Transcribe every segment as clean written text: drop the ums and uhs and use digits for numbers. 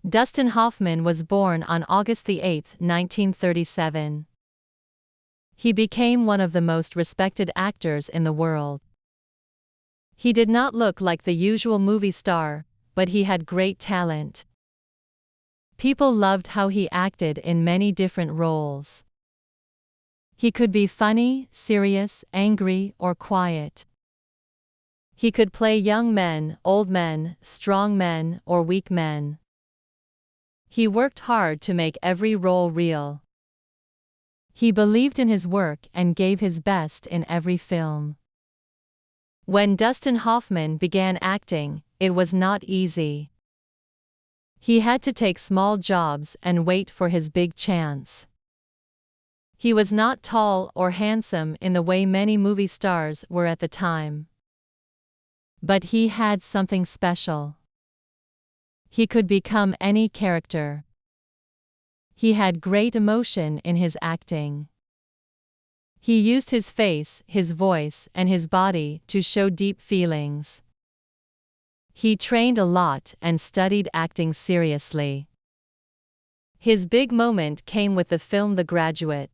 Dustin Hoffman was born on August 8, 1937. He became one of the most respected actors in the world. He did not look like the usual movie star, but he had great talent. People loved how he acted in many different roles. He could be funny, serious, angry, or quiet. He could play young men, old men, strong men, or weak men. He worked hard to make every role real. He believed in his work and gave his best in every film. When Dustin Hoffman began acting, it was not easy. He had to take small jobs and wait for his big chance. He was not tall or handsome in the way many movie stars were at the time. But he had something special. He could become any character. He had great emotion in his acting. He used his face, his voice, and his body to show deep feelings. He trained a lot and studied acting seriously. His big moment came with the film The Graduate.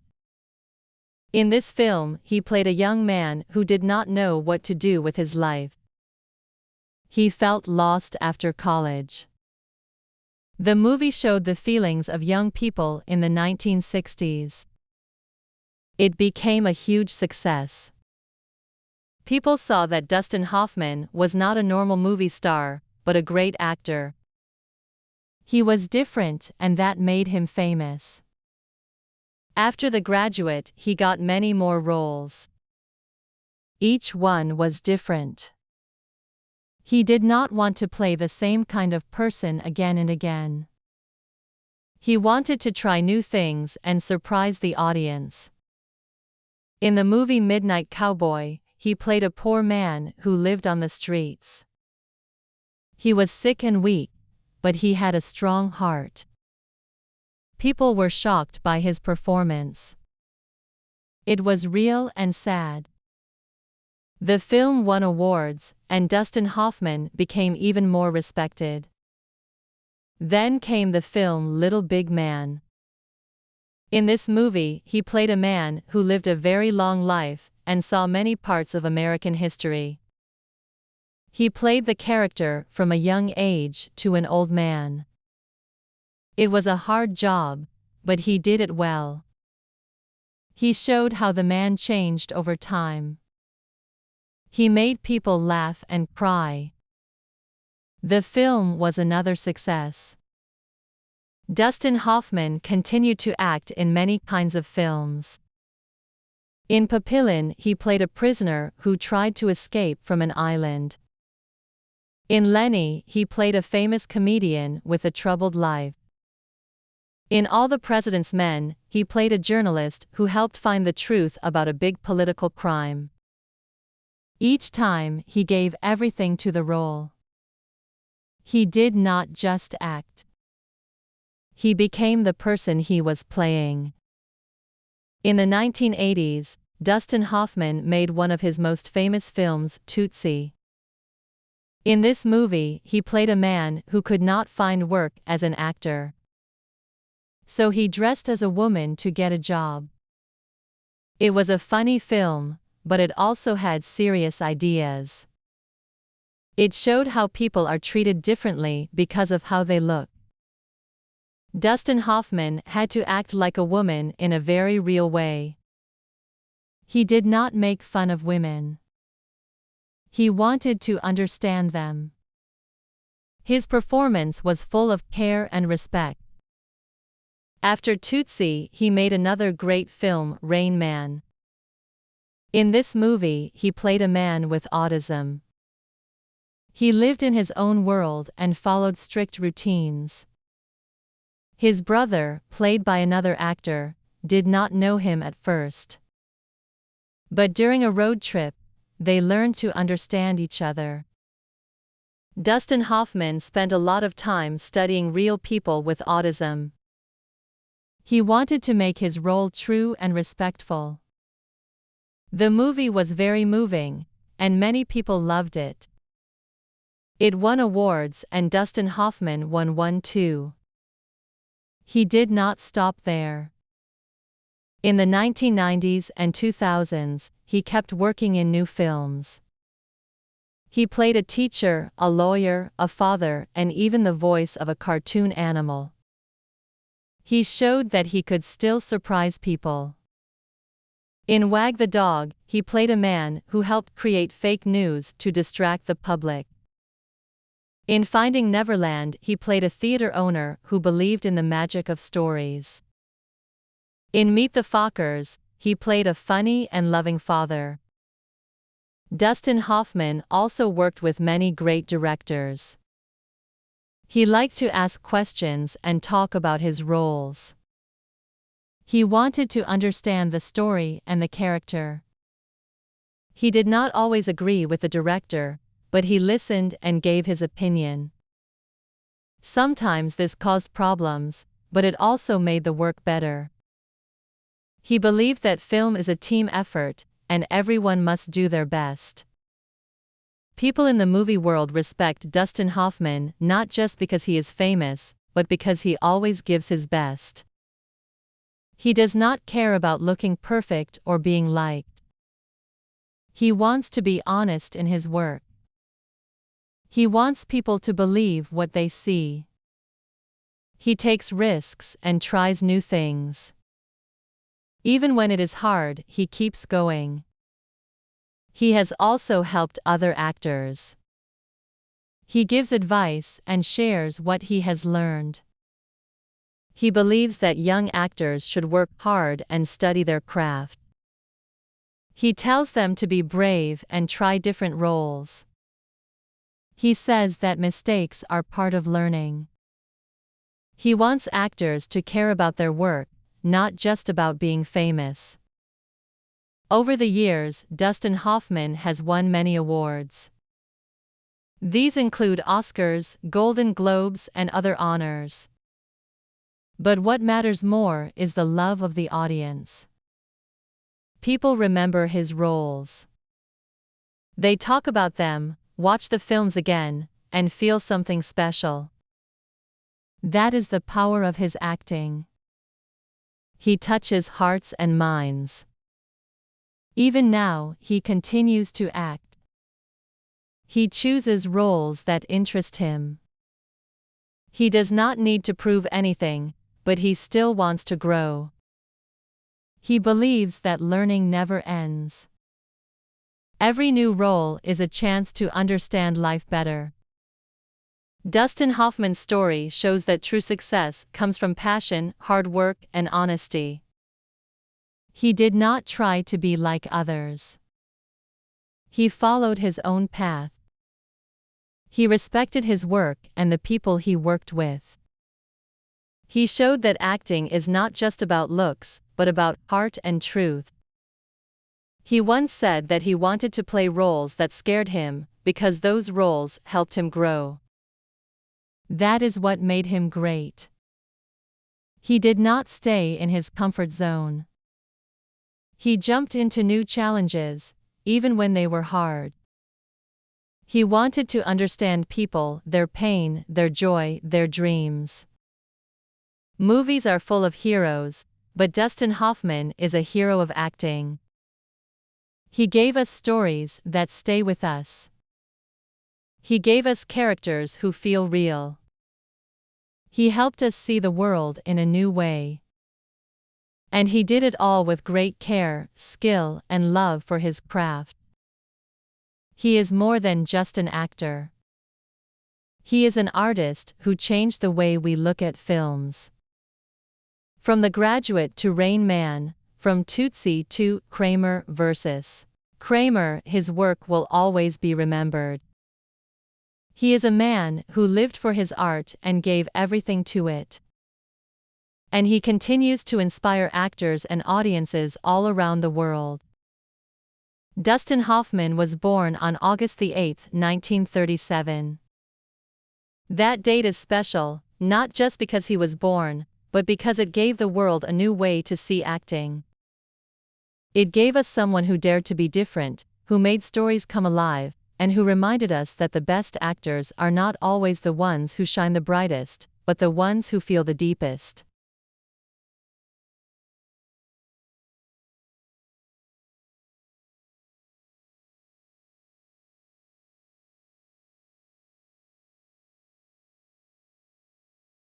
In this film, he played a young man who did not know what to do with his life. He felt lost after college. The movie showed the feelings of young people in the 1960s. It became a huge success. People saw that Dustin Hoffman was not a normal movie star, but a great actor. He was different, and that made him famous. After The Graduate, he got many more roles. Each one was different. He did not want to play the same kind of person again and again. He wanted to try new things and surprise the audience. In the movie Midnight Cowboy, he played a poor man who lived on the streets. He was sick and weak, but he had a strong heart. People were shocked by his performance. It was real and sad. The film won awards, and Dustin Hoffman became even more respected. Then came the film Little Big Man. In this movie, he played a man who lived a very long life and saw many parts of American history. He played the character from a young age to an old man. It was a hard job, but he did it well. He showed how the man changed over time. He made people laugh and cry. The film was another success. Dustin Hoffman continued to act in many kinds of films. In Papillon, he played a prisoner who tried to escape from an island. In Lenny, he played a famous comedian with a troubled life. In All the President's Men, he played a journalist who helped find the truth about a big political crime. Each time, he gave everything to the role. He did not just act. He became the person he was playing. In the 1980s, Dustin Hoffman made one of his most famous films, Tootsie. In this movie, he played a man who could not find work as an actor. So he dressed as a woman to get a job. It was a funny film, but it also had serious ideas. It showed how people are treated differently because of how they look. Dustin Hoffman had to act like a woman in a very real way. He did not make fun of women. He wanted to understand them. His performance was full of care and respect. After Tootsie, he made another great film, Rain Man. In this movie, he played a man with autism. He lived in his own world and followed strict routines. His brother, played by another actor, did not know him at first. But during a road trip, they learned to understand each other. Dustin Hoffman spent a lot of time studying real people with autism. He wanted to make his role true and respectful. The movie was very moving, and many people loved it. It won awards, and Dustin Hoffman won one too. He did not stop there. In the 1990s and 2000s, he kept working in new films. He played a teacher, a lawyer, a father, and even the voice of a cartoon animal. He showed that he could still surprise people. In Wag the Dog, he played a man who helped create fake news to distract the public. In Finding Neverland, he played a theater owner who believed in the magic of stories. In Meet the Fockers, he played a funny and loving father. Dustin Hoffman also worked with many great directors. He liked to ask questions and talk about his roles. He wanted to understand the story and the character. He did not always agree with the director, but he listened and gave his opinion. Sometimes this caused problems, but it also made the work better. He believed that film is a team effort, and everyone must do their best. People in the movie world respect Dustin Hoffman not just because he is famous, but because he always gives his best. He does not care about looking perfect or being liked. He wants to be honest in his work. He wants people to believe what they see. He takes risks and tries new things. Even when it is hard, he keeps going. He has also helped other actors. He gives advice and shares what he has learned. He believes that young actors should work hard and study their craft. He tells them to be brave and try different roles. He says that mistakes are part of learning. He wants actors to care about their work, not just about being famous. Over the years, Dustin Hoffman has won many awards. These include Oscars, Golden Globes, and other honors. But what matters more is the love of the audience. People remember his roles. They talk about them, watch the films again, and feel something special. That is the power of his acting. He touches hearts and minds. Even now, he continues to act. He chooses roles that interest him. He does not need to prove anything, but he still wants to grow. He believes that learning never ends. Every new role is a chance to understand life better. Dustin Hoffman's story shows that true success comes from passion, hard work, and honesty. He did not try to be like others. He followed his own path. He respected his work and the people he worked with. He showed that acting is not just about looks, but about heart and truth. He once said that he wanted to play roles that scared him, because those roles helped him grow. That is what made him great. He did not stay in his comfort zone. He jumped into new challenges, even when they were hard. He wanted to understand people, their pain, their joy, their dreams. Movies are full of heroes, but Dustin Hoffman is a hero of acting. He gave us stories that stay with us. He gave us characters who feel real. He helped us see the world in a new way. And he did it all with great care, skill, and love for his craft. He is more than just an actor. He is an artist who changed the way we look at films. From The Graduate to Rain Man, from Tootsie to Kramer vs. Kramer, his work will always be remembered. He is a man who lived for his art and gave everything to it. And he continues to inspire actors and audiences all around the world. Dustin Hoffman was born on August 8, 1937. That date is special, not just because he was born, but because it gave the world a new way to see acting. It gave us someone who dared to be different, who made stories come alive, and who reminded us that the best actors are not always the ones who shine the brightest, but the ones who feel the deepest.